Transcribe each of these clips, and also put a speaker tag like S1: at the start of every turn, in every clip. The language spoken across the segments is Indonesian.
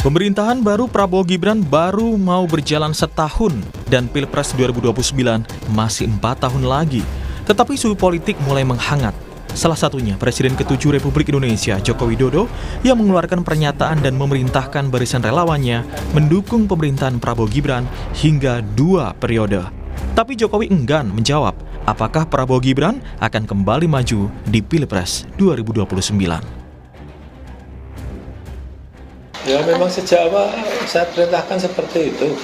S1: Pemerintahan baru Prabowo Gibran baru mau berjalan setahun dan Pilpres 2029 masih 4 tahun lagi. Tetapi suhu politik mulai menghangat. Salah satunya Presiden ke-7 Republik Indonesia Joko Widodo yang mengeluarkan pernyataan dan memerintahkan barisan relawannya mendukung pemerintahan Prabowo Gibran hingga 2 periode. Tapi Jokowi enggan menjawab apakah Prabowo Gibran akan kembali maju di Pilpres 2029.
S2: Ya memang sejak awal saya perintahkan seperti itu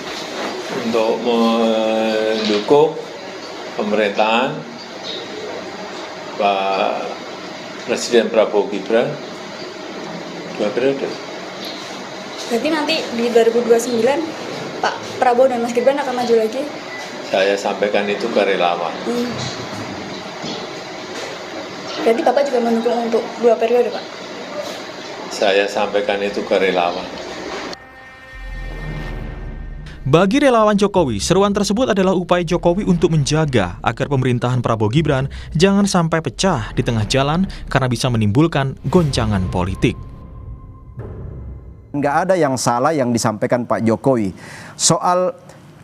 S2: untuk mendukung pemerintahan Pak Presiden Prabowo Gibran 2 periode.
S3: Berarti nanti di 2029 Pak Prabowo dan Mas Gibran akan maju lagi?
S2: Saya sampaikan itu ke relawan.
S3: Berarti Bapak juga mendukung untuk 2 periode, Pak?
S2: Saya sampaikan itu ke relawan.
S1: Bagi relawan Jokowi, seruan tersebut adalah upaya Jokowi untuk menjaga agar pemerintahan Prabowo Gibran jangan sampai pecah di tengah jalan karena bisa menimbulkan goncangan politik.
S4: Nggak ada yang salah yang disampaikan Pak Jokowi. Soal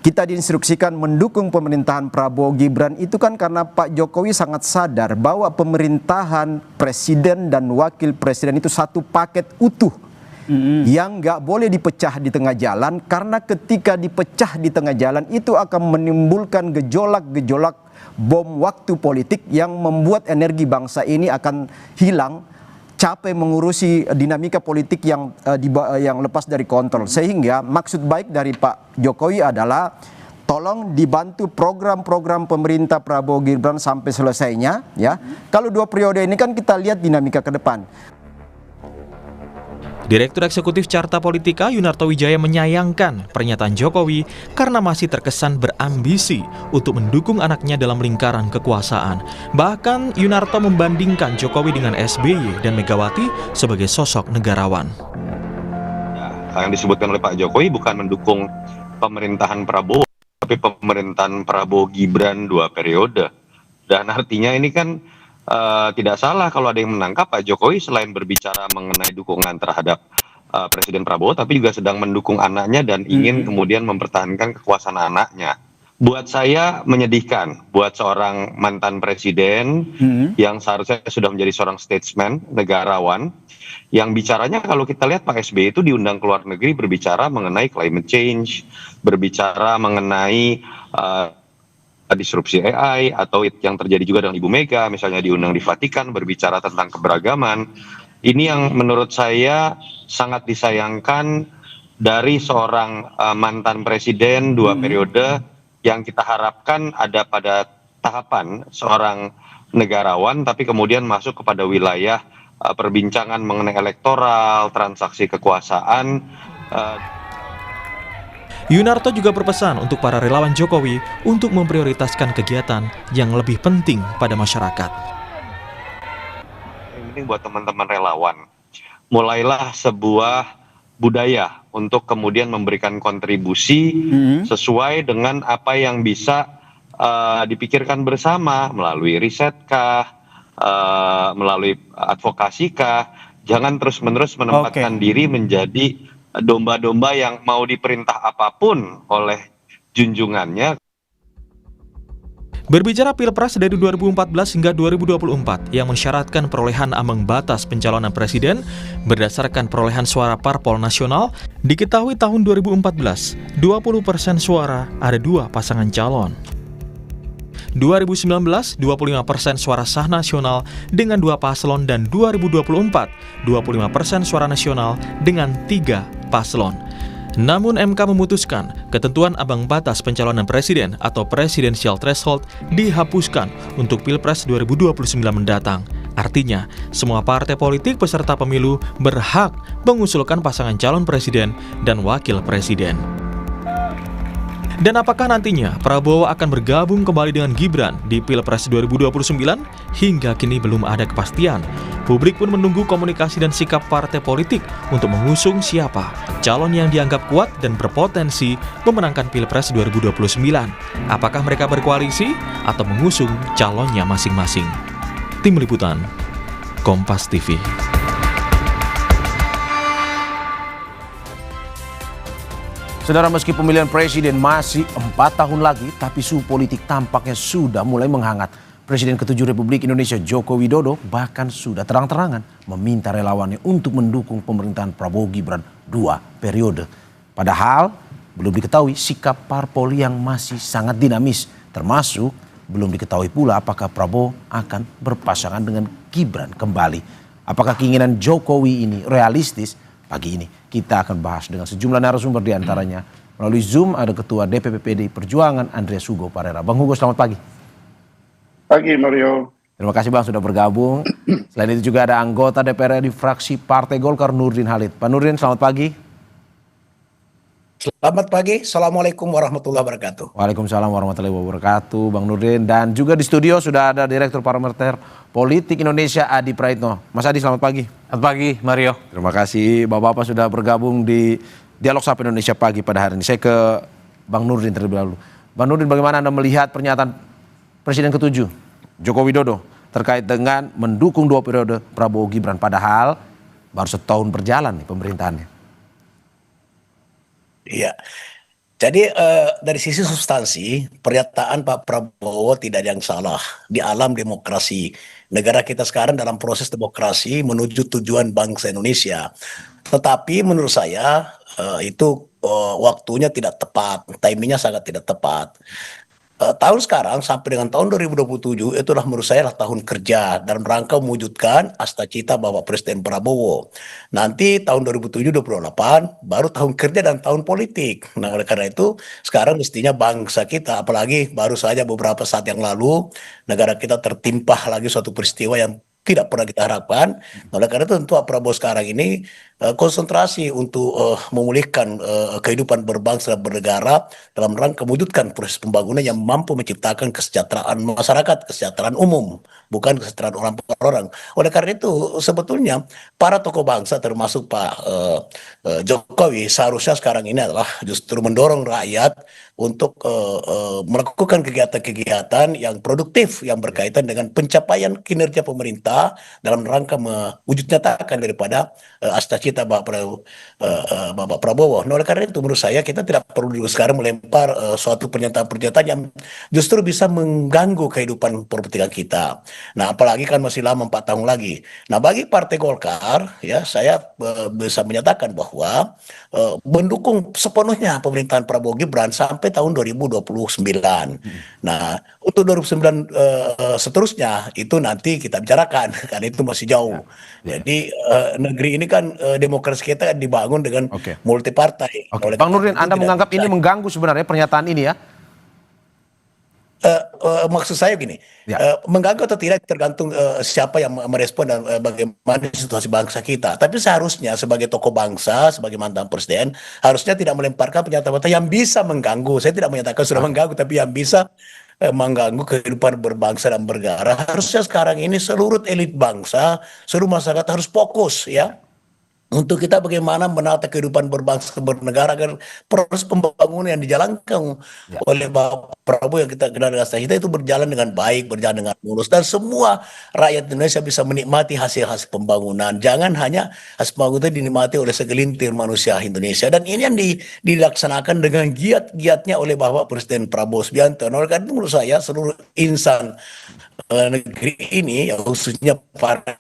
S4: kita diinstruksikan mendukung pemerintahan Prabowo Gibran itu kan karena Pak Jokowi sangat sadar bahwa pemerintahan presiden dan wakil presiden itu satu paket utuh yang nggak boleh dipecah di tengah jalan, karena ketika dipecah di tengah jalan itu akan menimbulkan gejolak-gejolak bom waktu politik yang membuat energi bangsa ini akan hilang, capek mengurusi dinamika politik yang lepas dari kontrol. Sehingga maksud baik dari Pak Jokowi adalah tolong dibantu program-program pemerintah Prabowo Gibran sampai selesainya, ya. Kalau 2 periode ini kan kita lihat dinamika ke depan.
S1: Direktur Eksekutif Carta Politika Yunarto Wijaya menyayangkan pernyataan Jokowi karena masih terkesan berambisi untuk mendukung anaknya dalam lingkaran kekuasaan. Bahkan Yunarto membandingkan Jokowi dengan SBY dan Megawati sebagai sosok negarawan.
S5: Yang disebutkan oleh Pak Jokowi bukan mendukung pemerintahan Prabowo, tapi pemerintahan Prabowo Gibran 2 periode. Dan artinya ini kan tidak salah kalau ada yang menangkap Pak Jokowi selain berbicara mengenai dukungan terhadap Presiden Prabowo, tapi juga sedang mendukung anaknya dan ingin kemudian mempertahankan kekuasaan anaknya. Buat saya menyedihkan, buat seorang mantan presiden yang seharusnya sudah menjadi seorang statesman, negarawan, yang bicaranya kalau kita lihat Pak SBY itu diundang ke luar negeri berbicara mengenai climate change, berbicara mengenai disrupsi AI, atau yang terjadi juga dengan Ibu Mega, misalnya diundang di Vatikan berbicara tentang keberagaman. Ini yang menurut saya sangat disayangkan dari seorang mantan presiden 2 periode yang kita harapkan ada pada tahapan seorang negarawan, tapi kemudian masuk kepada wilayah perbincangan mengenai elektoral, transaksi kekuasaan.
S1: Yunarto juga berpesan untuk para relawan Jokowi untuk memprioritaskan kegiatan yang lebih penting pada masyarakat.
S5: Ini buat teman-teman relawan, mulailah sebuah budaya untuk kemudian memberikan kontribusi sesuai dengan apa yang bisa dipikirkan bersama melalui risetkah, melalui advokasikah. Jangan terus-menerus menempatkan diri menjadi domba-domba yang mau diperintah apapun oleh junjungannya.
S1: Berbicara Pilpres dari 2014 hingga 2024 yang mensyaratkan perolehan ambang batas pencalonan presiden berdasarkan perolehan suara parpol nasional, diketahui tahun 2014, 20% suara ada 2 pasangan calon. 2019, 25% suara sah nasional dengan 2 paslon, dan 2024, 25% suara nasional dengan 3 paslon. Namun MK memutuskan ketentuan ambang batas pencalonan presiden atau presidential threshold dihapuskan untuk Pilpres 2029 mendatang. Artinya, semua partai politik peserta pemilu berhak mengusulkan pasangan calon presiden dan wakil presiden. Dan apakah nantinya Prabowo akan bergabung kembali dengan Gibran di Pilpres 2029? Hingga kini belum ada kepastian. Publik pun menunggu komunikasi dan sikap partai politik untuk mengusung siapa calon yang dianggap kuat dan berpotensi memenangkan Pilpres 2029. Apakah mereka berkoalisi atau mengusung calonnya masing-masing? Tim Liputan, Kompas TV.
S6: Saudara, meski pemilihan presiden masih 4 tahun lagi, tapi suhu politik tampaknya sudah mulai menghangat. Presiden ke-7 Republik Indonesia Joko Widodo bahkan sudah terang-terangan meminta relawannya untuk mendukung pemerintahan Prabowo Gibran 2 periode. Padahal belum diketahui sikap parpol yang masih sangat dinamis, termasuk belum diketahui pula apakah Prabowo akan berpasangan dengan Gibran kembali. Apakah keinginan Jokowi ini realistis? Pagi ini kita akan bahas dengan sejumlah narasumber, di antaranya melalui Zoom ada Ketua DPP PDI Perjuangan Andreas Hugo Parera. Bang Hugo, selamat pagi.
S7: Pagi Mario.
S6: Terima kasih Bang sudah bergabung. Selain itu juga ada anggota DPR di fraksi Partai Golkar Nurdin Halid. Pak Nurdin, selamat pagi.
S8: Selamat pagi, Assalamualaikum warahmatullahi wabarakatuh.
S6: Waalaikumsalam warahmatullahi wabarakatuh, Bang Nurdin. Dan juga di studio sudah ada Direktur Parameter Politik Indonesia Adi Praitno. Mas Adi, selamat pagi.
S9: Selamat pagi, Mario.
S6: Terima kasih Bapak-Bapak sudah bergabung di Dialog Sapa Indonesia pagi pada hari ini. Saya ke Bang Nurdin terlebih dahulu. Bang Nurdin, bagaimana Anda melihat pernyataan Presiden ke-7 Joko Widodo terkait dengan mendukung 2 periode Prabowo Gibran, padahal baru setahun berjalan nih pemerintahannya?
S8: Iya, jadi dari sisi substansi pernyataan Pak Prabowo tidak ada yang salah. Di alam demokrasi, negara kita sekarang dalam proses demokrasi menuju tujuan bangsa Indonesia. Tetapi menurut saya itu waktunya tidak tepat, timingnya sangat tidak tepat. Tahun sekarang sampai dengan tahun 2027 itulah menurut saya adalah tahun kerja dalam rangka mewujudkan cita Bapak Presiden Prabowo. Nanti tahun 2027-2028 baru tahun kerja dan tahun politik. Nah, oleh karena itu sekarang mestinya bangsa kita, apalagi baru saja beberapa saat yang lalu negara kita tertimpa lagi suatu peristiwa yang tidak pernah kita harapkan. Oleh karena itu tentu Pak Prabowo sekarang ini konsentrasi untuk memulihkan kehidupan berbangsa dan bernegara dalam rangka mewujudkan proses pembangunan yang mampu menciptakan kesejahteraan masyarakat, kesejahteraan umum, bukan kesejahteraan orang per orang. Oleh karena itu sebetulnya para tokoh bangsa termasuk Pak Jokowi seharusnya sekarang ini adalah justru mendorong rakyat untuk melakukan kegiatan-kegiatan yang produktif yang berkaitan dengan pencapaian kinerja pemerintah dalam rangka mewujud nyatakan daripada cita Bapak Prabowo. Nah, oleh karena itu menurut saya kita tidak perlu dulu sekarang melempar suatu pernyataan-pernyataan yang justru bisa mengganggu kehidupan perpolitikan kita. Nah, apalagi kan masih lama 4 tahun lagi. Nah, bagi Partai Golkar ya saya bisa menyatakan bahwa mendukung sepenuhnya pemerintahan Prabowo Gibran sampai tahun 2029. Nah, untuk 2009 seterusnya itu nanti kita bicarakan karena itu masih jauh. Jadi negeri ini kan demokrasi kita dibangun dengan multi partai.
S6: Bang Nurdin, Anda menganggap ini mengganggu sebenarnya pernyataan ini ya?
S8: Maksud saya gini, mengganggu atau tidak tergantung siapa yang merespon dan bagaimana situasi bangsa kita. Tapi seharusnya sebagai tokoh bangsa, sebagai mantan presiden, harusnya tidak melemparkan pernyataan-pernyataan yang bisa mengganggu. Saya tidak menyatakan sudah mengganggu, tapi yang bisa mengganggu kehidupan berbangsa dan bernegara. Harusnya sekarang ini seluruh elit bangsa, seluruh masyarakat harus fokus ya. Untuk kita bagaimana menata kehidupan berbangsa bernegara agar proses pembangunan yang dijalankan oleh Bapak Prabowo yang kita kenal dengan kita itu berjalan dengan baik, berjalan dengan mulus, dan semua rakyat Indonesia bisa menikmati hasil-hasil pembangunan. Jangan hanya hasil pembangunan dinikmati oleh segelintir manusia Indonesia, dan ini yang dilaksanakan dengan giat-giatnya oleh Bapak Presiden Prabowo Subianto. Nah, oleh karena itu menurut saya seluruh insan negeri ini, ya, khususnya para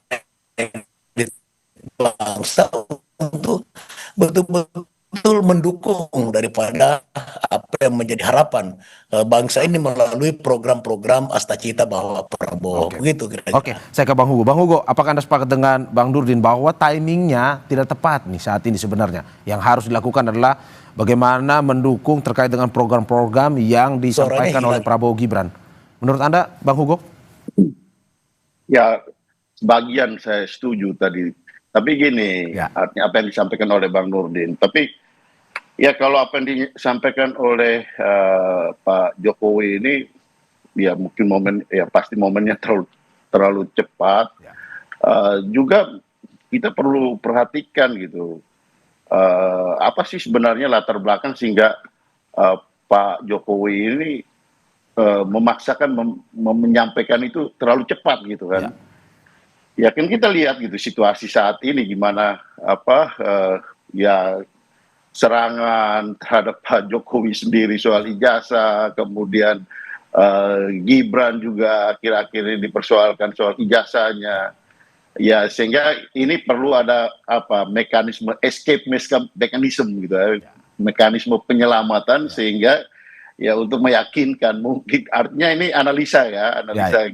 S8: bangsa untuk betul-betul mendukung daripada apa yang menjadi harapan bangsa ini melalui program-program Astacita Bapak Prabowo. Begitu kira-kira.
S6: Oke, saya ke Bang Hugo. Bang Hugo, apakah Anda sepakat dengan Bang Nurdin bahwa timingnya tidak tepat nih saat ini sebenarnya? Yang harus dilakukan adalah bagaimana mendukung terkait dengan program-program yang disampaikan oleh Prabowo Gibran. Menurut Anda, Bang Hugo?
S7: Ya, sebagian saya setuju tadi. Tapi gini, artinya apa yang disampaikan oleh Bang Nurdin. Tapi ya kalau apa yang disampaikan oleh Pak Jokowi ini, ya mungkin pasti momennya terlalu cepat. Juga kita perlu perhatikan gitu, apa sih sebenarnya latar belakang sehingga Pak Jokowi ini memaksakan menyampaikan itu terlalu cepat gitu kan. Ya kan kita lihat gitu situasi saat ini gimana ya serangan terhadap Pak Jokowi sendiri soal ijazah, kemudian Gibran juga akhir-akhir ini dipersoalkan soal ijazahnya. Ya, sehingga ini perlu ada mekanisme escape mechanism gitu ya. Mekanisme penyelamatan sehingga ya untuk meyakinkan, mungkin artinya ini analisa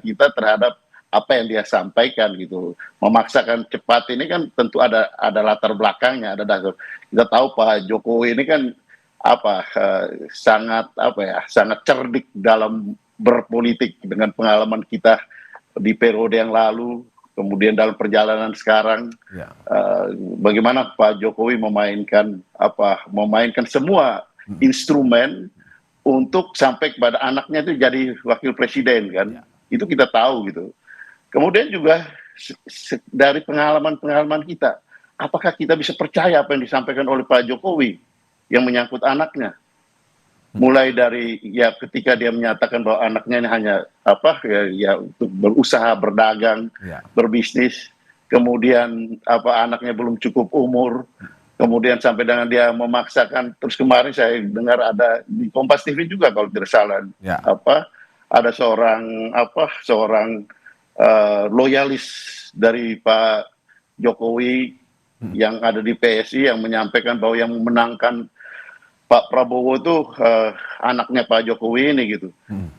S7: kita terhadap apa yang dia sampaikan gitu. Memaksakan cepat ini kan tentu ada latar belakangnya, ada dasar. Kita tahu Pak Jokowi ini kan sangat sangat cerdik dalam berpolitik dengan pengalaman kita di periode yang lalu, kemudian dalam perjalanan sekarang. Bagaimana Pak Jokowi memainkan semua instrumen untuk sampai kepada anaknya itu jadi wakil presiden kan. Itu kita tahu gitu. Kemudian juga dari pengalaman kita, apakah kita bisa percaya apa yang disampaikan oleh Pak Jokowi yang menyangkut anaknya? Mulai dari ketika dia menyatakan bahwa anaknya ini hanya untuk berusaha, berdagang, berbisnis, kemudian anaknya belum cukup umur, kemudian sampai dengan dia memaksakan. Terus kemarin saya dengar ada di Kompas TV juga kalau tidak salah, ada seorang loyalis dari Pak Jokowi yang ada di PSI yang menyampaikan bahwa yang memenangkan Pak Prabowo itu anaknya Pak Jokowi ini gitu.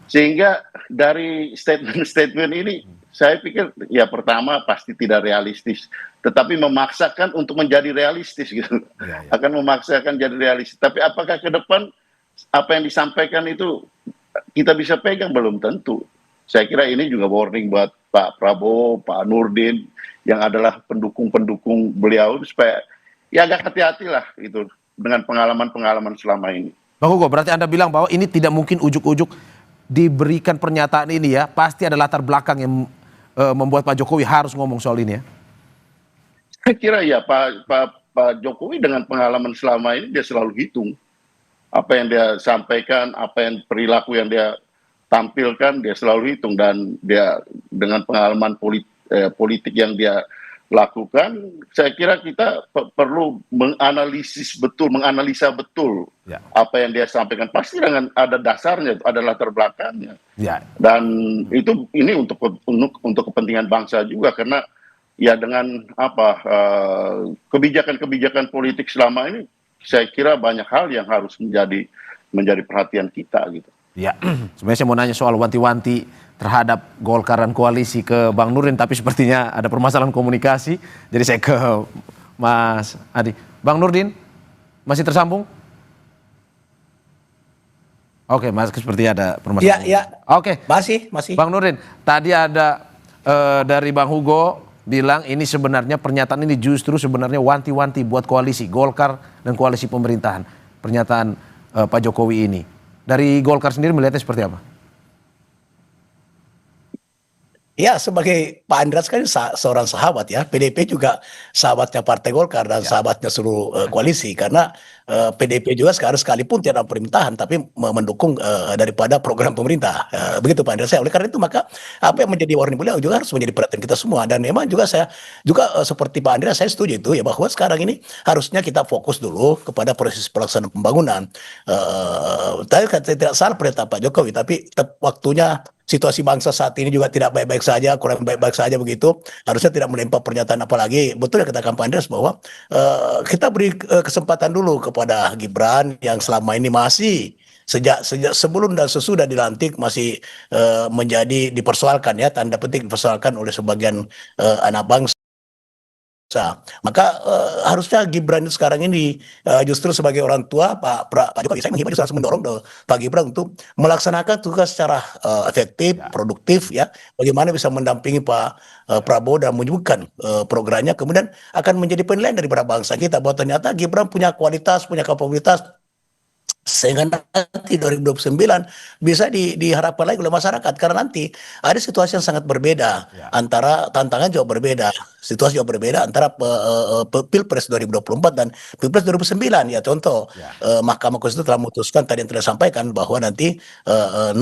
S7: Sehingga dari statement-statement ini saya pikir pertama pasti tidak realistis, tetapi memaksakan untuk menjadi realistis gitu. Akan memaksakan jadi realistis. Tapi apakah ke depan apa yang disampaikan itu kita bisa pegang? Belum tentu. Saya kira ini juga warning buat Pak Prabowo, Pak Nurdin yang adalah pendukung-pendukung beliau supaya agak hati-hatilah gitu dengan pengalaman-pengalaman selama ini.
S6: Bang Hugo, berarti Anda bilang bahwa ini tidak mungkin ujuk-ujuk diberikan pernyataan ini ya, pasti ada latar belakang yang membuat Pak Jokowi harus ngomong soal ini ya?
S7: Saya kira Pak Jokowi dengan pengalaman selama ini dia selalu hitung apa yang dia sampaikan, apa yang perilaku yang dia tampilkan, dia selalu hitung, dan dia dengan pengalaman politik yang dia lakukan, saya kira kita perlu menganalisa betul apa yang dia sampaikan. Pasti dengan ada dasarnya, ada latar belakangnya. Dan ini untuk kepentingan bangsa juga, karena dengan kebijakan-kebijakan politik selama ini, saya kira banyak hal yang harus menjadi perhatian kita gitu.
S6: Sebenarnya saya mau nanya soal wanti-wanti terhadap Golkar dan koalisi ke Bang Nurdin, tapi sepertinya ada permasalahan komunikasi, jadi saya ke Mas Adi. Bang Nurdin, masih tersambung? Oke, Mas, seperti ada permasalahan. Oke.
S8: Masih.
S6: Bang Nurdin, tadi ada dari Bang Hugo bilang ini sebenarnya pernyataan ini justru sebenarnya wanti-wanti buat koalisi Golkar dan koalisi pemerintahan. Pernyataan Pak Jokowi ini. Dari Golkar sendiri melihatnya seperti apa?
S8: Ya, sebagai Pak Andreas kan seorang sahabat ya. PDIP juga sahabatnya Partai Golkar dan sahabatnya seluruh koalisi. Karena PDIP juga sekalipun tidak dalam pemerintahan, tapi mendukung daripada program pemerintah. Begitu Pak Andreas. Oleh karena itu maka apa yang menjadi warning beliau juga harus menjadi perhatian kita semua. Dan memang juga saya juga seperti Pak Andreas, saya setuju itu ya, bahwa sekarang ini harusnya kita fokus dulu kepada proses pelaksanaan pembangunan. Tadi tidak salah perintah Pak Jokowi, tapi waktunya situasi bangsa saat ini juga tidak baik-baik saja, kurang baik-baik saja begitu. Harusnya tidak melempar pernyataan apalagi. Betul ya katakan Pak Andreas bahwa kita beri kesempatan dulu kepada Gibran yang selama ini masih sejak sebelum dan sesudah dilantik masih dipersoalkan ya, tanda petik dipersoalkan oleh sebagian anak bangsa. Maka harusnya Gibran itu sekarang ini justru sebagai orang tua Pak Jokowi, saya menghimbau harus mendorong Pak Gibran untuk melaksanakan tugas secara efektif, produktif ya. Bagaimana bisa mendampingi Pak Prabowo dan menyebutkan programnya, kemudian akan menjadi penilaian daripada bangsa kita bahwa ternyata Gibran punya kualitas, punya kapabilitas, sehingga nanti 2029 bisa diharapkan lagi oleh masyarakat, karena nanti ada situasi yang sangat berbeda antara tantangan jauh berbeda, situasi jauh berbeda antara Pilpres 2024 dan Pilpres 2009 ya. Contoh Mahkamah Konstitusi telah memutuskan tadi yang telah sampaikan bahwa nanti 0%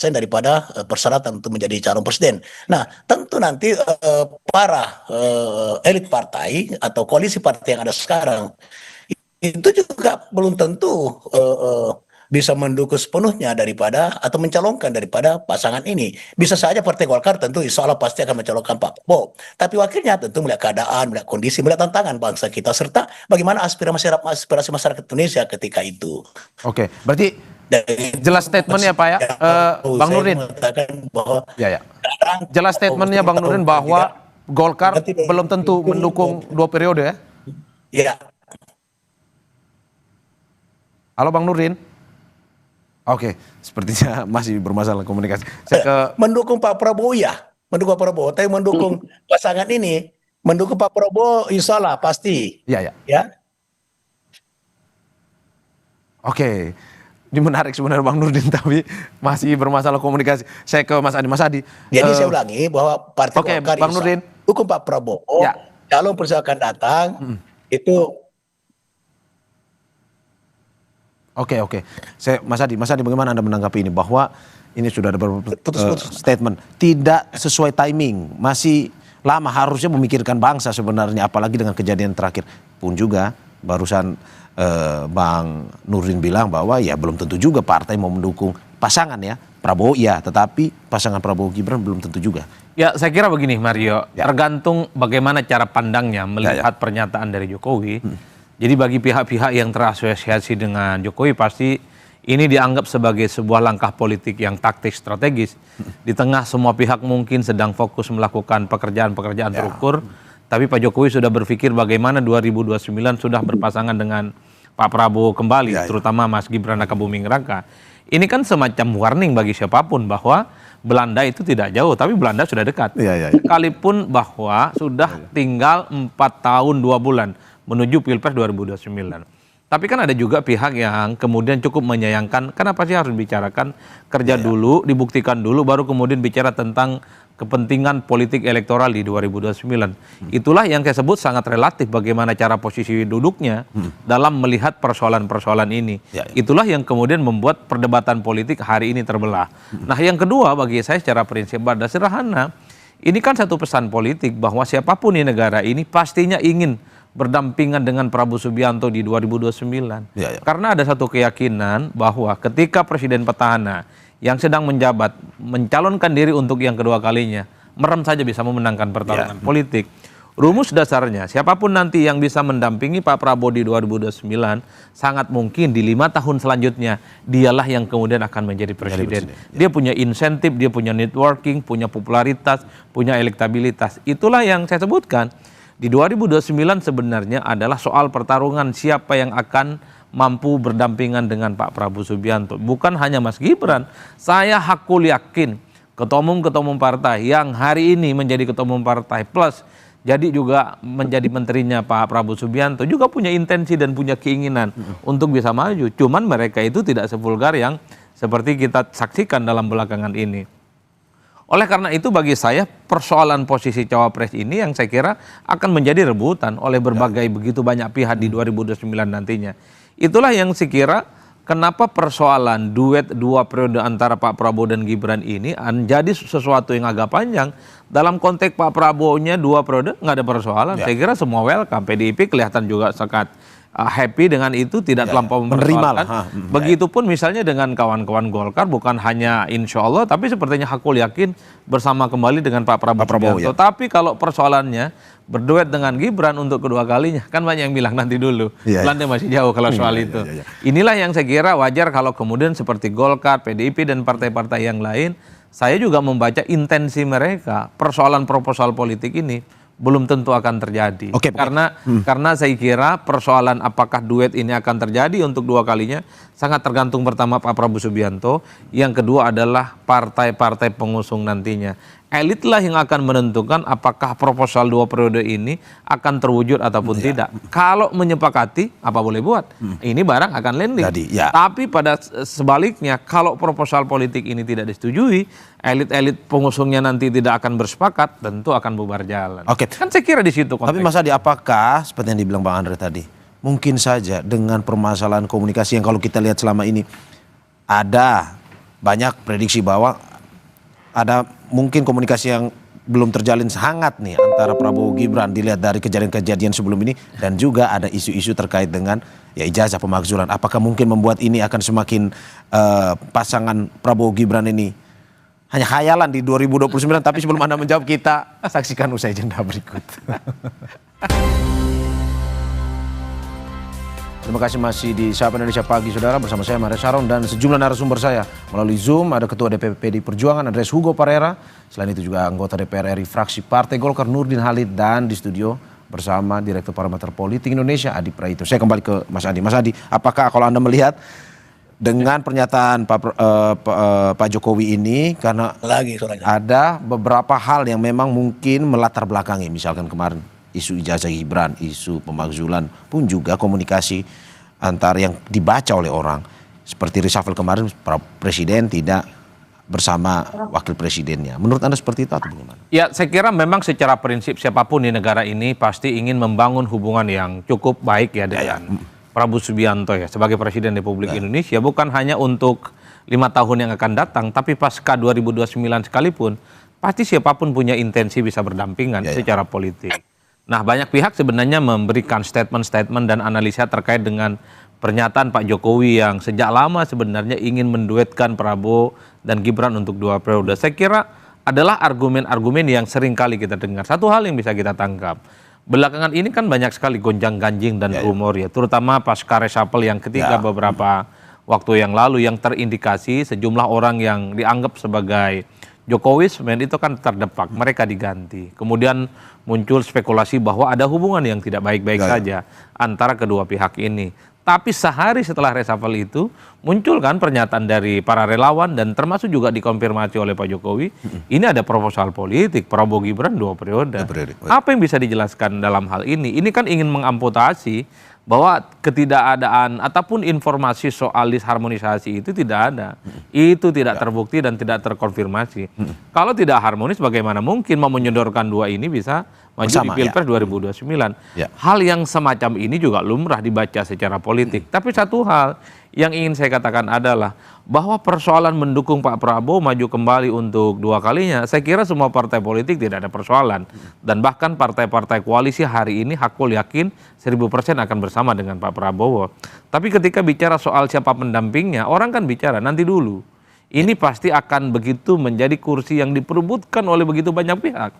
S8: daripada persyaratan untuk menjadi calon presiden. Nah, tentu nanti para elit partai atau koalisi partai yang ada sekarang itu juga belum tentu bisa mendukung sepenuhnya daripada atau mencalonkan daripada pasangan ini. Bisa saja Partai Golkar tentu insya Allah pasti akan mencalonkan Pak Prabowo. Tapi wakilnya tentu melihat keadaan, melihat kondisi, melihat tantangan bangsa kita, serta bagaimana aspirasi masyarakat Indonesia ketika itu.
S6: Oke, berarti
S8: Dari
S6: jelas statementnya Pak ya, Bang Nurdin.
S8: Bahwa
S6: Ya. Jelas statementnya Bang Nurdin bahwa Golkar belum tentu mendukung 2 periode ya.
S8: ya,
S6: Halo Bang Nurdin. Oke, sepertinya masih bermasalah komunikasi. Saya ke
S8: mendukung Pak Prabowo ya, mendukung Pak Prabowo, tapi mendukung pasangan ini, mendukung Pak Prabowo insya Allah pasti.
S6: ya.
S8: Ya.
S6: Oke. Ini menarik sebenarnya Bang Nurdin, tapi masih bermasalah komunikasi. Saya ke Mas Adi. Mas Adi.
S8: Jadi saya ulangi bahwa Partai Golkar
S6: Bang Nurdin.
S8: dukung Pak Prabowo.
S6: Ya.
S8: Kalau presiden akan datang, itu
S6: Oke. Mas Adi, bagaimana Anda menanggapi ini bahwa ini sudah ada beberapa statement tidak sesuai timing, masih lama, harusnya memikirkan bangsa sebenarnya, apalagi dengan kejadian terakhir pun juga barusan Bang Nurdin bilang bahwa ya belum tentu juga partai mau mendukung pasangan ya Prabowo ya, tetapi pasangan Prabowo Gibran belum tentu juga.
S9: Ya saya kira begini Mario, tergantung bagaimana cara pandangnya melihat pernyataan dari Jokowi. Jadi bagi pihak-pihak yang terasosiasi dengan Jokowi pasti ini dianggap sebagai sebuah langkah politik yang taktis strategis. Di tengah semua pihak mungkin sedang fokus melakukan pekerjaan-pekerjaan terukur, tapi Pak Jokowi sudah berpikir bagaimana 2029 sudah berpasangan dengan Pak Prabowo kembali, terutama Mas Gibran Rakabuming Raka. Ini kan semacam warning bagi siapapun bahwa Belanda itu tidak jauh, tapi Belanda sudah dekat. Sekalipun bahwa sudah tinggal 4 tahun 2 bulan menuju Pilpres 2029. Tapi kan ada juga pihak yang kemudian cukup menyayangkan, kenapa sih harus dibicarakan kerja dulu, dibuktikan dulu, baru kemudian bicara tentang kepentingan politik elektoral di 2029. Itulah yang saya sebut sangat relatif bagaimana cara posisi duduknya dalam melihat persoalan-persoalan ini. Itulah yang kemudian membuat perdebatan politik hari ini terbelah. Nah yang kedua bagi saya secara prinsip pada sederhana, ini kan satu pesan politik bahwa siapapun di negara ini pastinya ingin berdampingan dengan Prabowo Subianto di 2029. Karena ada satu keyakinan bahwa ketika presiden petahana yang sedang menjabat mencalonkan diri untuk yang kedua kalinya, merem saja bisa memenangkan pertarungan politik. Rumus dasarnya siapapun nanti yang bisa mendampingi Pak Prabowo di 2029 sangat mungkin di 5 tahun selanjutnya dialah yang kemudian akan menjadi presiden. Dia punya insentif, dia punya networking, punya popularitas, punya elektabilitas. Itulah yang saya sebutkan. Di 2029 sebenarnya adalah soal pertarungan siapa yang akan mampu berdampingan dengan Pak Prabowo Subianto. Bukan hanya Mas Gibran, saya hakul yakin ketua umum partai yang hari ini menjadi ketua umum partai plus jadi juga menjadi menterinya Pak Prabowo Subianto juga punya intensi dan punya keinginan untuk bisa maju. Cuman mereka itu tidak sevulgar yang seperti kita saksikan dalam belakangan ini. Oleh karena itu bagi saya persoalan posisi cawapres ini yang saya kira akan menjadi rebutan oleh berbagai begitu banyak pihak di 2029 nantinya. Itulah yang saya kira kenapa persoalan duet 2 periode antara Pak Prabowo dan Gibran ini menjadi sesuatu yang agak panjang. Dalam konteks Pak Prabowo-nya 2 periode nggak ada persoalan. Saya kira semua welcome. PDIP kelihatan juga sangat happy dengan itu, tidak terlampau mempersoalkan. Begitupun misalnya dengan kawan-kawan Golkar, bukan hanya insya Allah, tapi sepertinya hakul yakin bersama kembali dengan Pak Prabowo. Tapi kalau persoalannya berduet dengan Gibran untuk kedua kalinya, kan banyak yang bilang nanti dulu, Belanda masih jauh kalau soal itu. Inilah yang saya kira wajar kalau kemudian seperti Golkar, PDIP dan partai-partai yang lain, saya juga membaca intensi mereka, persoalan proposal politik ini belum tentu akan terjadi. Karena saya kira persoalan apakah duet ini akan terjadi untuk 2 kalinya sangat tergantung pertama Pak Prabowo Subianto, yang kedua adalah partai-partai pengusung nantinya. Elitlah yang akan menentukan apakah proposal 2 periode ini akan terwujud ataupun tidak. Kalau menyepakati, apa boleh buat. Ini barang akan landing. Tapi pada sebaliknya, kalau proposal politik ini tidak disetujui, elit-elit pengusungnya nanti tidak akan bersepakat, tentu akan bubar jalan. Kan saya kira di situ konteksnya.
S6: Tapi Mas Adi, apakah seperti yang dibilang Bang Andre tadi, mungkin saja dengan permasalahan komunikasi yang kalau kita lihat selama ini ada banyak prediksi bahwa ada mungkin komunikasi yang belum terjalin hangat nih antara Prabowo Gibran dilihat dari kejadian-kejadian sebelum ini, dan juga ada isu-isu terkait dengan ya ijazah pemakzulan. Apakah mungkin membuat ini akan semakin pasangan Prabowo Gibran ini hanya khayalan di 2029? Tapi sebelum Anda menjawab, kita saksikan usai jeda berikut. Terima kasih masih di Sapa Indonesia Pagi, saudara, bersama saya Maria Saron dan sejumlah narasumber saya. Melalui Zoom ada Ketua DPP PDI Perjuangan Andreas Hugo Parera, selain itu juga anggota DPR RI fraksi Partai Golkar Nurdin Halid, dan di studio bersama Direktur Parameter Politik Indonesia Adi Praitno. Saya kembali ke Mas Adi. Mas Adi, apakah kalau Anda melihat dengan pernyataan Pak Jokowi ini, karena ada beberapa hal yang memang mungkin melatar belakangi, misalkan kemarin isu ijazah Gibran, isu pemakzulan, pun juga komunikasi antara yang dibaca oleh orang seperti reshuffle kemarin, presiden tidak bersama wakil presidennya. Menurut Anda seperti itu atau bagaimana?
S9: Ya, saya kira memang secara prinsip siapapun di negara ini pasti ingin membangun hubungan yang cukup baik ya dengan Prabowo Subianto ya sebagai Presiden Republik Indonesia, bukan hanya untuk 5 tahun yang akan datang, tapi pasca 2029 sekalipun pasti siapapun punya intensi bisa berdampingan secara politik. Nah, banyak pihak sebenarnya memberikan statement-statement dan analisa terkait dengan pernyataan Pak Jokowi yang sejak lama sebenarnya ingin menduetkan Prabowo dan Gibran untuk 2 periode. Saya kira adalah argumen-argumen yang sering kali kita dengar. Satu hal yang bisa kita tangkap, belakangan ini kan banyak sekali gonjang-ganjing dan rumor ya, terutama pasca reshuffle yang ketiga beberapa waktu yang lalu, yang terindikasi sejumlah orang yang dianggap sebagai Jokowismen itu kan terdepak, mereka diganti. Kemudian muncul spekulasi bahwa ada hubungan yang tidak baik-baik saja antara kedua pihak ini. Tapi sehari setelah reshuffle itu muncul kan pernyataan dari para relawan dan termasuk juga dikonfirmasi oleh Pak Jokowi, ini ada proposal politik Prabowo Gibran 2 periode. Apa yang bisa dijelaskan dalam hal ini? Ini kan ingin mengamputasi bahwa ketidakadaan ataupun informasi soal disharmonisasi itu tidak ada. Itu tidak terbukti dan tidak terkonfirmasi. Kalau tidak harmonis, bagaimana mungkin mau menyodorkan 2 ini bisa maju di Pilpres 2029. Hal yang semacam ini juga lumrah dibaca secara politik. Tapi satu hal yang ingin saya katakan adalah bahwa persoalan mendukung Pak Prabowo maju kembali untuk 2 kalinya, saya kira semua partai politik tidak ada persoalan. Dan bahkan partai-partai koalisi hari ini hakul yakin 1000% akan bersama dengan Pak Prabowo. Tapi ketika bicara soal siapa pendampingnya, orang kan bicara nanti dulu. Ini pasti akan begitu menjadi kursi yang diperebutkan oleh begitu banyak pihak.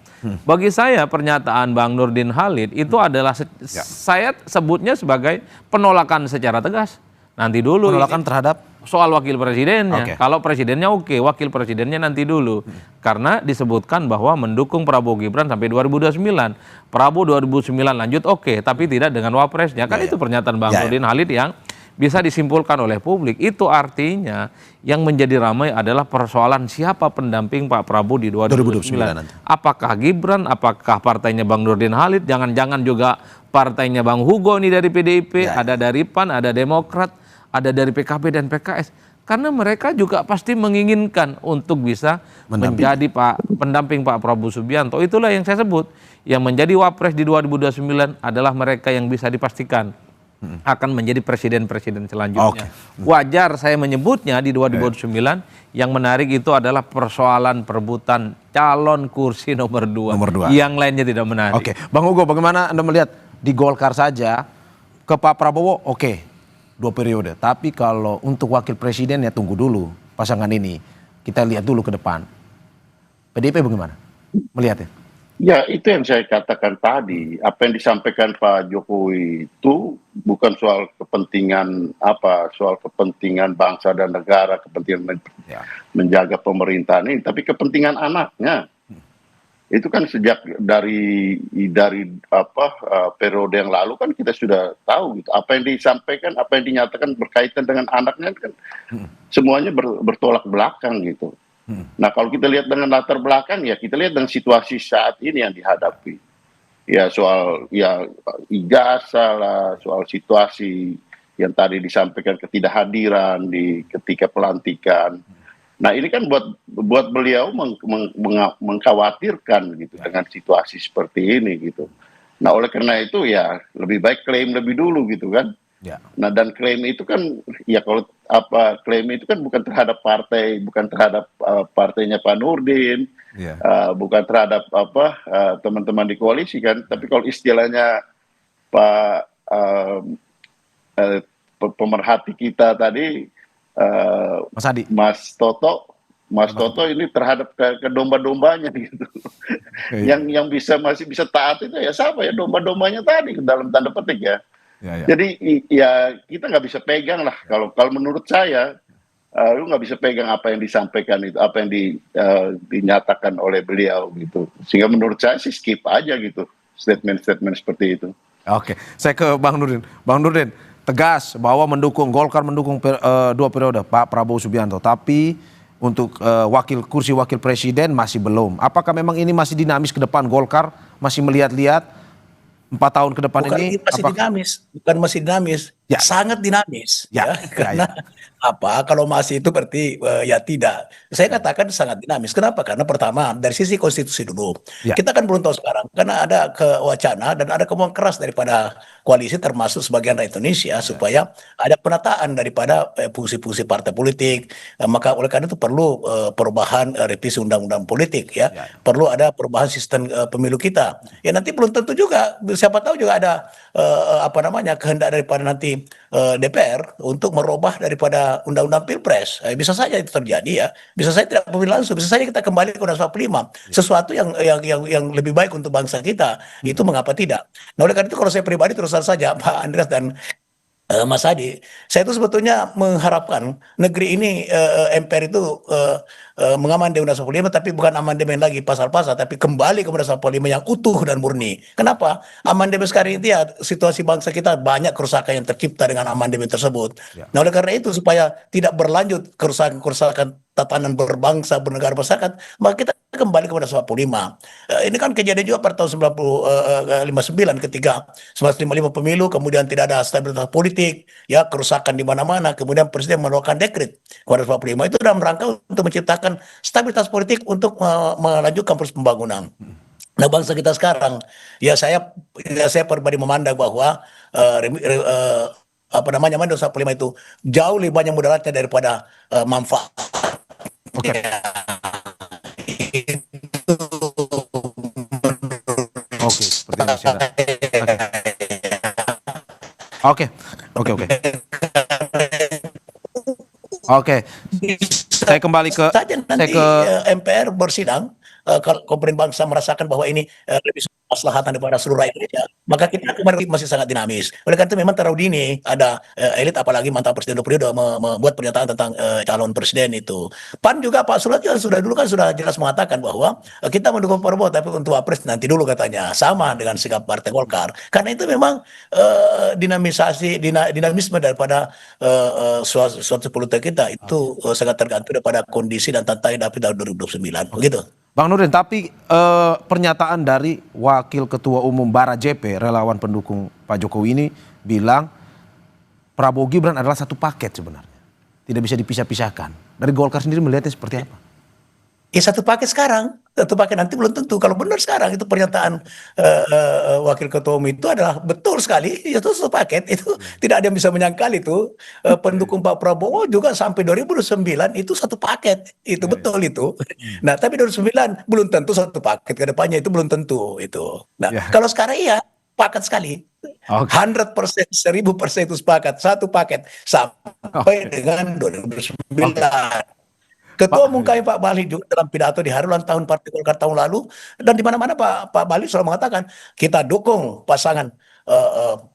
S9: Bagi saya pernyataan Bang Nurdin Halid itu adalah saya sebutnya sebagai penolakan secara tegas. Nanti dulu.
S6: Penolakan terhadap
S9: soal wakil presidennya. Kalau presidennya oke, wakil presidennya nanti dulu. Karena disebutkan bahwa mendukung Prabowo Gibran sampai 2029. Prabowo 2009 lanjut oke, tapi tidak dengan wapresnya. Kan itu pernyataan Bang Nurdin Halid yang bisa disimpulkan oleh publik. Itu artinya yang menjadi ramai adalah persoalan siapa pendamping Pak Prabowo di 2029 nanti. Apakah Gibran, apakah partainya Bang Nurdin Halid, jangan-jangan juga partainya Bang Hugo ini dari PDIP, ada dari PAN, ada Demokrat, ada dari PKB dan PKS. Karena mereka juga pasti menginginkan untuk bisa menjadi pendamping Pak Prabowo Subianto. Itulah yang saya sebut, yang menjadi wapres di 2029 adalah mereka yang bisa dipastikan akan menjadi presiden-presiden selanjutnya. Wajar saya menyebutnya di 2029 yang menarik itu adalah persoalan perebutan calon kursi nomor 2. Yang lainnya tidak menarik.
S6: Bang Hugo, bagaimana Anda melihat di Golkar saja ke Pak Prabowo 2 periode. Tapi kalau untuk wakil presiden ya tunggu dulu pasangan ini. Kita lihat dulu ke depan. PDIP bagaimana melihatnya?
S7: Ya, itu yang saya katakan tadi. Apa yang disampaikan Pak Jokowi itu bukan soal kepentingan soal kepentingan bangsa dan negara, kepentingan menjaga pemerintahan ini, tapi kepentingan anaknya. Itu kan sejak dari periode yang lalu kan kita sudah tahu gitu. Apa yang disampaikan, apa yang dinyatakan berkaitan dengan anaknya kan semuanya bertolak belakang gitu. Nah, kalau kita lihat dengan latar belakang, ya kita lihat dengan situasi saat ini yang dihadapi. Ya soal ijazah lah, soal situasi yang tadi disampaikan ketidakhadiran ketika pelantikan. Nah, ini kan buat beliau mengkhawatirkan gitu dengan situasi seperti ini gitu. Nah, oleh karena itu ya lebih baik klaim lebih dulu gitu kan.
S6: Ya.
S7: Nah, dan klaim itu kan, ya kalau klaim itu kan bukan terhadap partai, bukan terhadap partainya Pak Nurdin,
S6: Ya.
S7: bukan terhadap teman-teman di koalisi kan, tapi kalau istilahnya Pak pemerhati kita tadi,
S6: Mas Adi.
S7: Mas Toto ini terhadap ke domba-dombanya gitu. Yang masih bisa taat itu ya siapa ya, domba-dombanya tadi dalam tanda petik ya. Jadi ya kita nggak bisa pegang lah, kalau menurut saya, lu nggak bisa pegang apa yang disampaikan itu, apa yang dinyatakan oleh beliau gitu. Sehingga menurut saya sih skip aja gitu statement-statement seperti itu.
S6: Oke, saya ke Bang Nurdin. Bang Nurdin, tegas bahwa Golkar mendukung 2 periode Pak Prabowo Subianto, tapi untuk kursi wakil presiden masih belum. Apakah memang ini masih dinamis ke depan? Golkar masih melihat-lihat 4 tahun ke depan ini?
S8: Bukan masih dinamis,
S6: Ya.
S8: sangat dinamis. Karena kalau masih itu berarti ya tidak. Saya katakan sangat dinamis. Kenapa? Karena pertama dari sisi konstitusi dulu, kita kan belum tahu sekarang, karena ada wacana dan ada kemauan keras daripada koalisi termasuk sebagian rakyat Indonesia supaya ada penataan daripada fungsi-fungsi partai politik. Maka oleh karena itu perlu perubahan revisi undang-undang politik ya. Perlu ada perubahan sistem pemilu kita. Ya nanti belum tentu juga, siapa tahu juga ada kehendak daripada nanti DPR untuk merubah daripada undang-undang Pilpres. Bisa saja itu terjadi ya. Bisa saja tidak pemilu langsung. Bisa saja kita kembali ke Undang-Undang 45. Sesuatu yang lebih baik untuk bangsa kita. Itu mengapa tidak? Nah oleh karena itu kalau saya pribadi terus saja Pak Andreas dan Mas Adi, saya itu sebetulnya mengharapkan negeri ini MPR itu mengamandemen Undang-Undang 45, tapi bukan amandemen lagi pasal-pasal, tapi kembali ke Undang-Undang 45 yang utuh dan murni. Kenapa? Amandemen sekarang itu ya situasi bangsa kita banyak kerusakan yang tercipta dengan amandemen tersebut. Nah oleh karena itu supaya tidak berlanjut kerusakan tatanan berbangsa, bernegara, masyarakat, maka kita kembali kepada 45. Ini kan kejadian juga pada tahun 59 ketika 1955 pemilu, kemudian tidak ada stabilitas politik, ya kerusakan di mana-mana, kemudian presiden mengeluarkan dekret kepada 45 itu dalam rangka untuk menciptakan stabilitas politik untuk melanjutkan proses pembangunan. Nah bangsa kita sekarang, ya saya pribadi memandang bahwa Undang-Undang 45 itu jauh lebih banyak mudaratnya daripada manfaat.
S6: Oke. Oke, seperti yang masih ada. Oke. Oke. Saya kembali ke
S8: MPR bersidang, kalau pemerintah bangsa merasakan bahwa ini lebih maslahatan daripada seluruh rakyat Indonesia, maka kita kemarin masih sangat dinamis. Oleh karena itu memang terlalu dini ada elit apalagi mantan presiden 2 periode membuat pernyataan tentang calon presiden itu. PAN juga Pak Sulat sudah jelas mengatakan bahwa kita mendukung Prabowo tapi untuk Wapres nanti dulu katanya, sama dengan sikap Partai Golkar. Karena itu memang dinamisme daripada suatu politik kita itu sangat tergantung daripada kondisi dan tantangan dari tahun 2029 begitu.
S6: Bang Nurdin, tapi pernyataan dari Wakil Ketua Umum Bara JP, relawan pendukung Pak Jokowi ini bilang Prabowo Gibran adalah satu paket sebenarnya. Tidak bisa dipisah-pisahkan. Dari Golkar sendiri melihatnya seperti apa?
S8: Ya satu paket sekarang, satu paket nanti belum tentu. Kalau benar sekarang itu pernyataan Wakil Ketua Umum itu adalah betul sekali, itu satu paket, itu tidak ada yang bisa menyangkal itu. Pendukung Pak Prabowo juga sampai 2009 itu satu paket, itu betul itu. Nah tapi 2009 belum tentu satu paket, ke depannya itu belum tentu itu. Nah kalau sekarang iya, paket sekali. 100%, 1000% itu sepakat, satu paket sampai dengan 2009. Ketua Umum kami Pak Bali juga dalam pidato di hari ulang tahun Partai Golkar tahun lalu dan di mana-mana Pak Bali selalu mengatakan kita dukung pasangan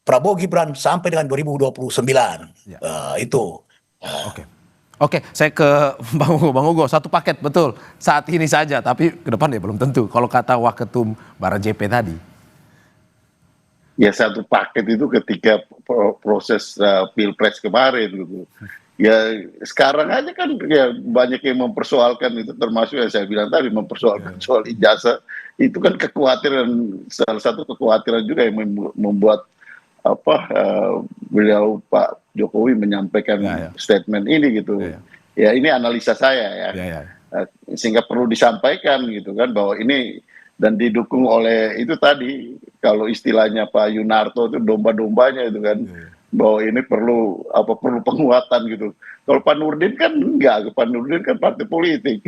S8: Prabowo Gibran sampai dengan 2029 itu.
S6: Oke, saya ke Bang Ugo, satu paket betul saat ini saja, tapi ke depan ya belum tentu. Kalau kata Waketum Bara JP tadi.
S7: Ya satu paket itu ketika proses Pilpres kemarin gitu. Ya sekarang aja kan ya banyak yang mempersoalkan itu, termasuk yang saya bilang tadi mempersoalkan soal ijazah itu kan kekhawatiran, salah satu kekhawatiran juga yang membuat beliau Pak Jokowi menyampaikan statement ini gitu. Ya ini analisa saya ya. Sehingga perlu disampaikan gitu kan bahwa ini dan didukung oleh itu tadi kalau istilahnya Pak Yunarto itu domba-dombanya itu kan. bahwa ini perlu penguatan gitu. Kalau Pak Nurdin kan enggak, Pak Nurdin kan partai politik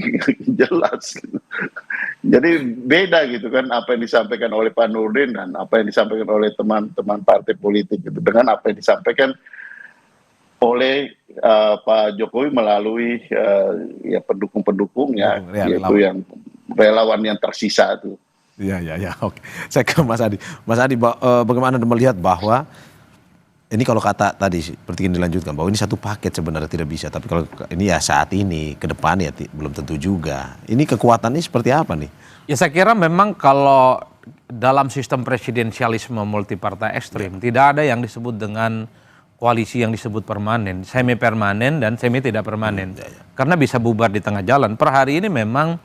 S7: jelas. Jadi beda gitu kan apa yang disampaikan oleh Pak Nurdin dan apa yang disampaikan oleh teman-teman partai politik gitu dengan apa yang disampaikan oleh Pak Jokowi melalui ya pendukung-pendukungnya, yaitu yang relawan yang tersisa itu.
S6: Ya, oke. Saya ke Mas Adi. Mas Adi, bagaimana Anda melihat bahwa ini kalau kata tadi seperti yang dilanjutkan bahwa ini satu paket sebenarnya tidak bisa, tapi kalau ini ya saat ini ke depan ya belum tentu juga. Ini kekuatannya seperti apa nih?
S9: Ya saya kira memang kalau dalam sistem presidensialisme multipartai ekstrim tidak ada yang disebut dengan koalisi yang disebut permanen, semi permanen dan semi tidak permanen. Karena bisa bubar di tengah jalan. Per hari ini memang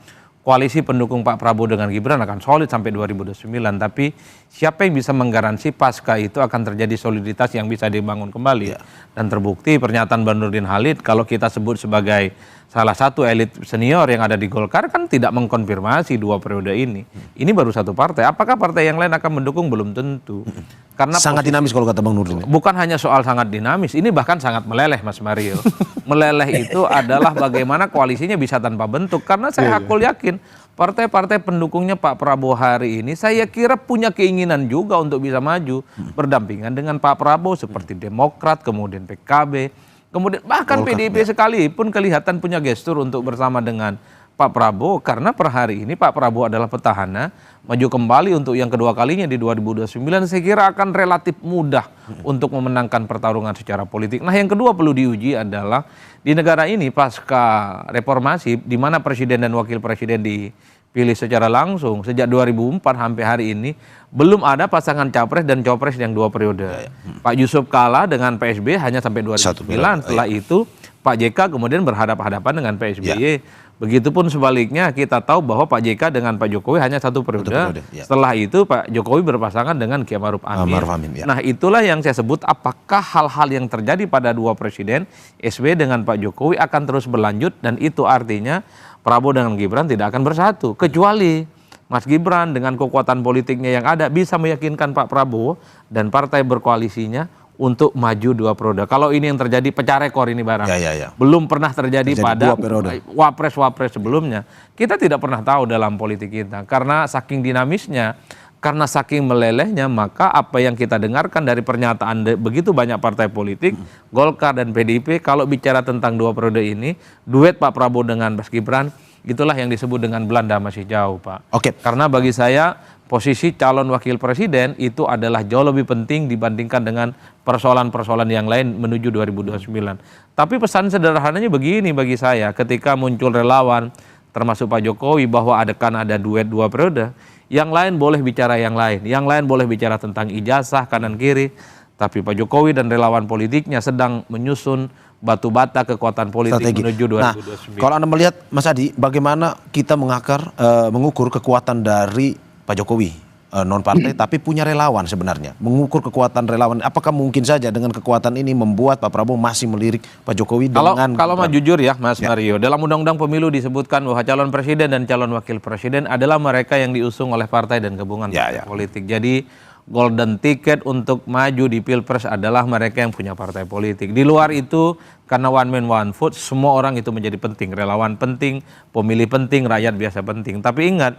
S9: koalisi pendukung Pak Prabowo dengan Gibran akan solid sampai 2029, tapi siapa yang bisa menggaransi pasca itu akan terjadi soliditas yang bisa dibangun kembali. Dan terbukti pernyataan Bang Nurdin Halid, kalau kita sebut sebagai salah satu elit senior yang ada di Golkar, kan tidak mengkonfirmasi 2 periode ini. Ini baru satu partai, apakah partai yang lain akan mendukung? Belum tentu. Karena
S6: sangat dinamis kalau kata Bang Nurdin.
S9: Bukan hanya soal sangat dinamis, ini bahkan sangat meleleh Mas Mario. Meleleh itu adalah bagaimana koalisinya bisa tanpa bentuk. Karena saya hakul yakin partai-partai pendukungnya Pak Prabowo hari ini saya kira punya keinginan juga untuk bisa maju berdampingan dengan Pak Prabowo seperti Demokrat, kemudian PKB, kemudian bahkan PDIP sekalipun kelihatan punya gestur untuk bersama dengan Pak Prabowo, karena per hari ini Pak Prabowo adalah petahana, maju kembali untuk yang kedua kalinya di 2029, saya kira akan relatif mudah untuk memenangkan pertarungan secara politik. Nah yang kedua perlu diuji adalah di negara ini pasca reformasi, di mana presiden dan wakil presiden dipilih secara langsung sejak 2004 sampai hari ini, belum ada pasangan capres dan copres yang 2 periode. Pak Yusuf kalah dengan PSB hanya sampai 2009, setelah itu Pak JK kemudian berhadapan-hadapan dengan PSBY. Begitupun sebaliknya kita tahu bahwa Pak JK dengan Pak Jokowi hanya 1 periode. Setelah itu Pak Jokowi berpasangan dengan Kiai Ma'ruf Amin. Nah itulah yang saya sebut, apakah hal-hal yang terjadi pada 2 presiden SBY dengan Pak Jokowi akan terus berlanjut, dan itu artinya Prabowo dengan Gibran tidak akan bersatu, kecuali Mas Gibran dengan kekuatan politiknya yang ada bisa meyakinkan Pak Prabowo dan partai berkoalisinya untuk maju 2 periode. Kalau ini yang terjadi pecah rekor ini barang. Belum pernah terjadi pada wapres-wapres sebelumnya. Kita tidak pernah tahu dalam politik kita. Karena saking dinamisnya, karena saking melelehnya, maka apa yang kita dengarkan dari pernyataan begitu banyak partai politik, Golkar dan PDIP, kalau bicara tentang 2 periode ini, duet Pak Prabowo dengan Mas Gibran, itulah yang disebut dengan Belanda masih jauh, Pak. Karena bagi saya, posisi calon wakil presiden itu adalah jauh lebih penting dibandingkan dengan persoalan-persoalan yang lain menuju 2029. Tapi pesan sederhananya begini bagi saya, ketika muncul relawan termasuk Pak Jokowi bahwa ada duet 2 periode, yang lain boleh bicara yang lain boleh bicara tentang ijazah kanan kiri, tapi Pak Jokowi dan relawan politiknya sedang menyusun batu bata kekuatan politik menuju 2029. Nah,
S6: kalau Anda melihat Mas Adi, bagaimana kita mengukur kekuatan dari Pak Jokowi non partai tapi punya relawan sebenarnya, mengukur kekuatan relawan, apakah mungkin saja dengan kekuatan ini membuat Pak Prabowo masih melirik Pak Jokowi dengan
S9: kalau mau jujur ya Mas Mario, dalam undang-undang pemilu disebutkan bahwa calon presiden dan calon wakil presiden adalah mereka yang diusung oleh partai dan gabungan partai politik. Jadi golden ticket untuk maju di Pilpres adalah mereka yang punya partai politik. Di luar itu, karena one man one vote, semua orang itu menjadi penting, relawan penting, pemilih penting, rakyat biasa penting. Tapi ingat,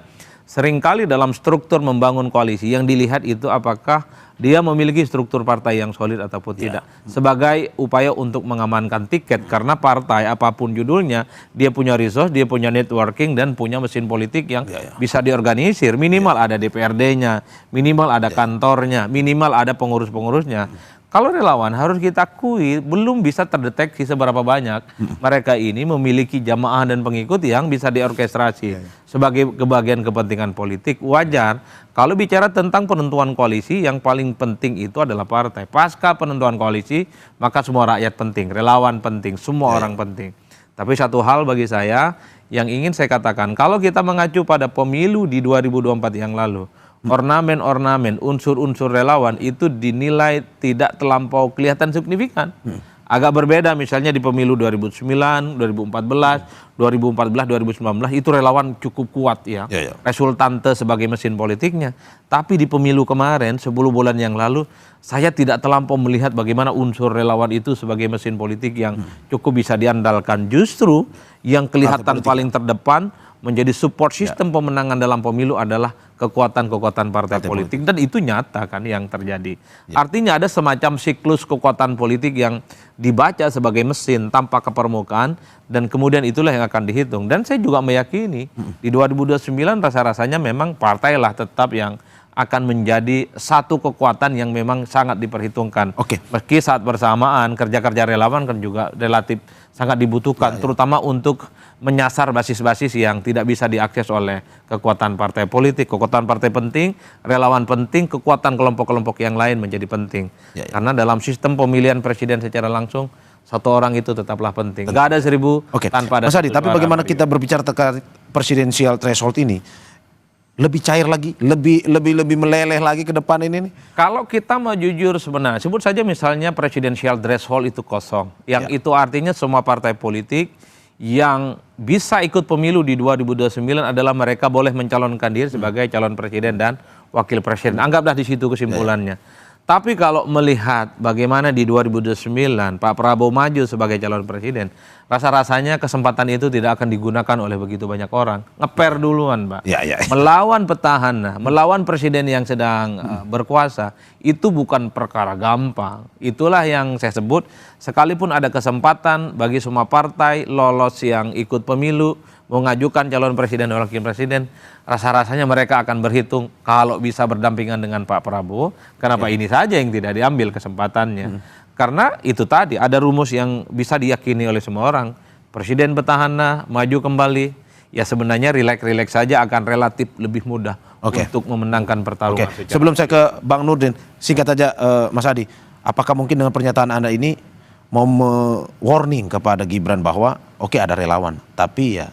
S9: seringkali dalam struktur membangun koalisi yang dilihat itu apakah dia memiliki struktur partai yang solid ataupun tidak. Sebagai upaya untuk mengamankan tiket, karena partai apapun judulnya, dia punya resource, dia punya networking, dan punya mesin politik yang bisa diorganisir. Minimal ada DPRD-nya, minimal ada kantornya, minimal ada pengurus-pengurusnya. Kalau relawan harus kita akui belum bisa terdeteksi seberapa banyak mereka ini memiliki jamaah dan pengikut yang bisa diorkestrasi sebagai kebagian kepentingan politik. Wajar kalau bicara tentang penentuan koalisi, yang paling penting itu adalah partai. Pasca penentuan koalisi, maka semua rakyat penting, relawan penting, semua orang penting. Tapi satu hal bagi saya yang ingin saya katakan, kalau kita mengacu pada pemilu di 2024 yang lalu, ornamen-ornamen, unsur-unsur relawan itu dinilai tidak terlampau kelihatan signifikan. Agak berbeda misalnya di pemilu 2009, 2014, 2019 itu relawan cukup kuat ya. Resultante sebagai mesin politiknya. Tapi di pemilu kemarin 10 bulan yang lalu saya tidak terlampau melihat bagaimana unsur relawan itu sebagai mesin politik yang cukup bisa diandalkan. Justru yang kelihatan paling terdepan menjadi support sistem pemenangan dalam pemilu adalah kekuatan-kekuatan partai politik, dan itu nyata kan yang terjadi. Artinya ada semacam siklus kekuatan politik yang dibaca sebagai mesin tanpa ke permukaan, dan kemudian itulah yang akan dihitung. Dan saya juga meyakini di 2029 rasa-rasanya memang partailah tetap yang akan menjadi satu kekuatan yang memang sangat diperhitungkan. Meski saat bersamaan kerja-kerja relawan kan juga relatif sangat dibutuhkan, terutama untuk menyasar basis-basis yang tidak bisa diakses oleh kekuatan partai politik. Kekuatan partai penting, relawan penting, kekuatan kelompok-kelompok yang lain menjadi penting. Karena dalam sistem pemilihan presiden secara langsung, satu orang itu tetaplah penting. Nggak ada 1000 tanpa ada
S6: Mas Adi,
S9: satu
S6: tapi
S9: suara.
S6: bagaimana kita berbicara terkait presidensial threshold ini? Lebih cair lagi, lebih meleleh lagi ke depan ini nih?
S9: Kalau kita mau jujur sebenarnya, sebut saja misalnya presidensial threshold itu kosong. Yang itu artinya semua partai politik yang bisa ikut pemilu di 2029 adalah mereka boleh mencalonkan diri sebagai calon presiden dan wakil presiden. Anggaplah di situ kesimpulannya. Tapi kalau melihat bagaimana di 2029 Pak Prabowo maju sebagai calon presiden, rasa-rasanya kesempatan itu tidak akan digunakan oleh begitu banyak orang. Ngeper duluan, Pak. Melawan petahana, melawan presiden yang sedang berkuasa, itu bukan perkara gampang. Itulah yang saya sebut, sekalipun ada kesempatan bagi semua partai lolos yang ikut pemilu, mengajukan calon presiden dan wakil presiden, rasa-rasanya mereka akan berhitung kalau bisa berdampingan dengan Pak Prabowo, kenapa ini saja yang tidak diambil kesempatannya. Karena itu tadi, ada rumus yang bisa diyakini oleh semua orang. Presiden petahana, maju kembali, ya sebenarnya rileks-rileks saja akan relatif lebih mudah untuk memenangkan pertarungan.
S6: Sebelum saya ke Bang Nurdin, singkat saja Mas Adi, apakah mungkin dengan pernyataan Anda ini mau warning kepada Gibran bahwa ada relawan, tapi ya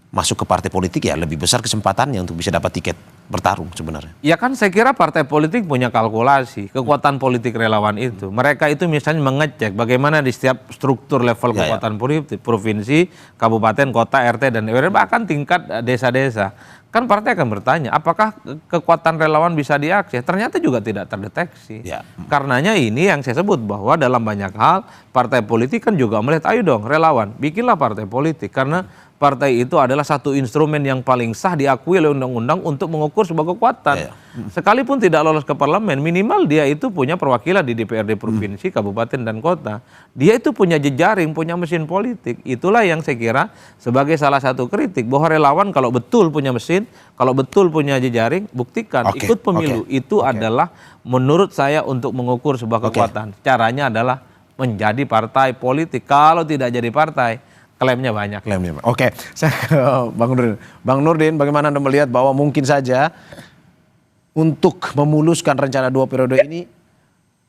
S6: masuk ke partai politik ya lebih besar kesempatannya untuk bisa dapat tiket bertarung sebenarnya.
S9: Ya kan saya kira partai politik punya kalkulasi, kekuatan politik relawan itu. Mereka itu misalnya mengecek bagaimana di setiap struktur level kekuatan politik, provinsi, kabupaten, kota, RT, dan RW, bahkan tingkat desa-desa. Kan partai akan bertanya, apakah kekuatan relawan bisa diakses? Ternyata juga tidak terdeteksi. Karenanya ini yang saya sebut bahwa dalam banyak hal, partai politik kan juga melihat, ayo dong relawan, bikinlah partai politik. Karena partai itu adalah satu instrumen yang paling sah diakui oleh undang-undang untuk mengukur sebuah kekuatan. Sekalipun tidak lolos ke parlemen, minimal dia itu punya perwakilan di DPRD provinsi, kabupaten, dan kota. Dia itu punya jejaring, punya mesin politik. Itulah yang saya kira sebagai salah satu kritik, bahwa relawan kalau betul punya mesin, kalau betul punya jejaring, buktikan, ikut pemilu. Itu adalah menurut saya untuk mengukur sebuah kekuatan. Caranya adalah menjadi partai politik. Kalau tidak jadi partai, klaimnya banyak.
S6: Oke, saya ke Bang Nurdin. Bang Nurdin, bagaimana Anda melihat bahwa mungkin saja untuk memuluskan rencana 2 periode ini,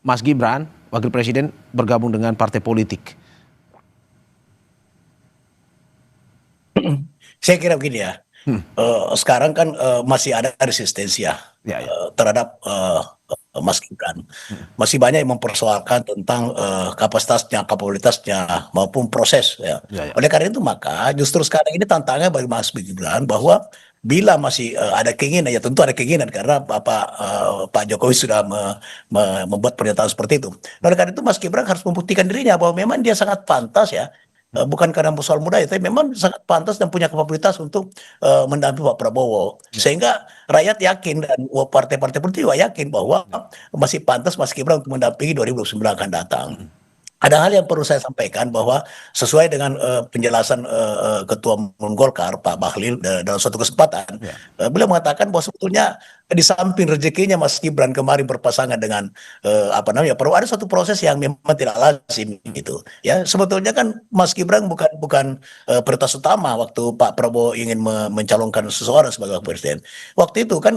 S6: Mas Gibran, Wakil Presiden, bergabung dengan partai politik?
S8: Saya kira begini ya, sekarang kan masih ada resistensi terhadap Mas Gibran. Masih banyak yang mempersoalkan tentang kapasitasnya, kapabilitasnya maupun proses. Oleh karena itu maka justru sekarang ini tantangannya bagi Mas Gibran bahwa bila masih ada keinginan, ya tentu ada keinginan karena Pak Jokowi sudah membuat pernyataan seperti itu. Oleh karena itu Mas Gibran harus membuktikan dirinya bahwa memang dia sangat pantas bukan karena soal muda tapi memang sangat pantas dan punya kapabilitas untuk mendampingi Pak Prabowo. Sehingga rakyat yakin dan partai-partai politik juga yakin bahwa masih pantas Mas Gibran untuk mendampingi 2029 akan datang. Ada hal yang perlu saya sampaikan bahwa sesuai dengan penjelasan Ketua Umum Golkar Pak Bahlil dalam suatu kesempatan, beliau mengatakan bahwa sebetulnya di samping rezekinya Mas Gibran kemarin berpasangan dengan perlu ada suatu proses yang memang tidak lazim gitu. Ya sebetulnya kan Mas Gibran bukan prioritas utama waktu Pak Prabowo ingin mencalonkan seseorang sebagai presiden. Waktu itu kan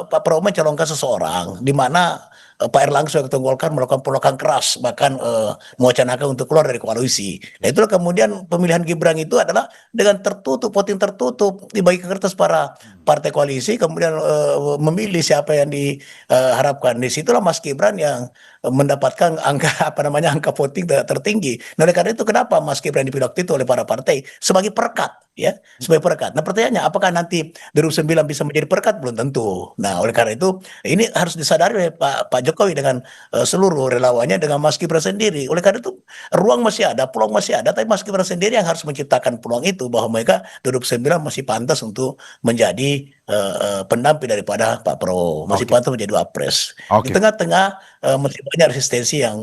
S8: Pak Prabowo mencalonkan seseorang di mana Pak Erlangga sebagai Ketua Golkar melakukan penolakan keras, bahkan mewacanakan untuk keluar dari koalisi. Nah itulah kemudian pemilihan Gibran itu adalah dengan tertutup, voting tertutup, dibagi ke kertas para partai koalisi, kemudian memilih siapa yang diharapkan. Di situlah Mas Gibran yang mendapatkan angka voting tertinggi. Nah, oleh karena itu kenapa Mas Gibran dipilih waktu itu oleh para partai sebagai perekat, ya, sebagai perekat. Nah, pertanyaannya apakah nanti 2009 bisa menjadi perekat? Belum tentu. Nah, oleh karena itu ini harus disadari oleh Pak Jokowi dengan seluruh relawannya, dengan Mas Gibran sendiri. Oleh karena itu ruang masih ada, peluang masih ada, tapi Mas Gibran sendiri yang harus menciptakan peluang itu, bahwa mereka 2009 masih pantas untuk menjadi pendamping daripada Pak Prabowo, masih pantas menjadi wapres. Di tengah-tengah masih banyak resistensi yang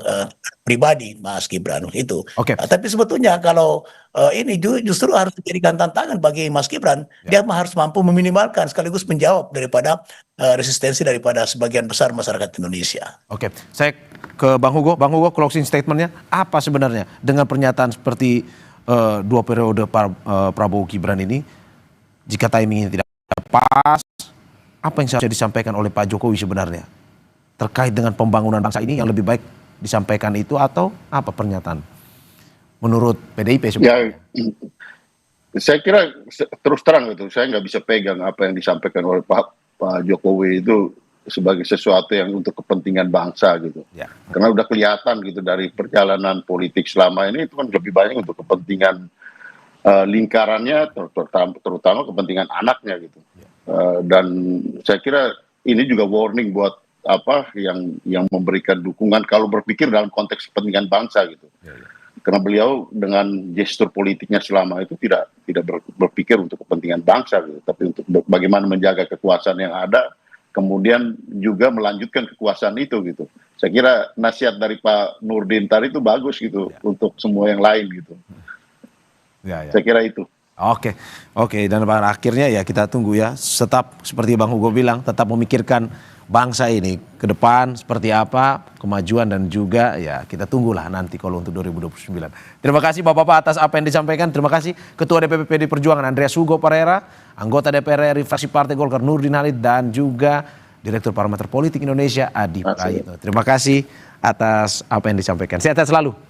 S8: pribadi Mas Gibran itu. Tapi sebetulnya kalau ini justru harus dijadikan tantangan bagi Mas Gibran. Dia harus mampu meminimalkan sekaligus menjawab daripada resistensi daripada sebagian besar masyarakat Indonesia.
S6: Oke, saya ke Bang Hugo. Bang Hugo, closing statementnya apa sebenarnya dengan pernyataan seperti 2 periode Prabowo Gibran ini? Jika timingnya tidak pas, apa yang seharusnya disampaikan oleh Pak Jokowi sebenarnya terkait dengan pembangunan bangsa ini, yang lebih baik disampaikan itu atau apa pernyataan menurut PDIP sebenarnya?
S7: Ya, saya kira terus terang itu, saya nggak bisa pegang apa yang disampaikan oleh Pak Jokowi itu sebagai sesuatu yang untuk kepentingan bangsa gitu. Ya. Karena udah kelihatan gitu dari perjalanan politik selama ini itu kan lebih banyak untuk kepentingan lingkarannya, terutama kepentingan anaknya gitu. Dan saya kira ini juga warning buat yang memberikan dukungan kalau berpikir dalam konteks kepentingan bangsa gitu. Karena beliau dengan gestur politiknya selama itu tidak berpikir untuk kepentingan bangsa gitu, tapi untuk bagaimana menjaga kekuasaan yang ada, kemudian juga melanjutkan kekuasaan itu gitu. Saya kira nasihat dari Pak Nurdin tadi itu bagus gitu untuk semua yang lain gitu. Saya kira itu.
S6: Oke, dan pada akhirnya ya kita tunggu ya, tetap seperti Bang Hugo bilang, tetap memikirkan bangsa ini ke depan seperti apa kemajuan, dan juga ya kita tunggulah nanti kalau untuk 2029. Terima kasih Bapak-bapak atas apa yang disampaikan. Terima kasih Ketua DPP PD Perjuangan Andreas Hugo Parera, anggota DPR RI fraksi Partai Golkar Nurdin Halid, dan juga Direktur Parameter Politik Indonesia Adi Prayitno. Terima kasih atas apa yang disampaikan. Sehat selalu.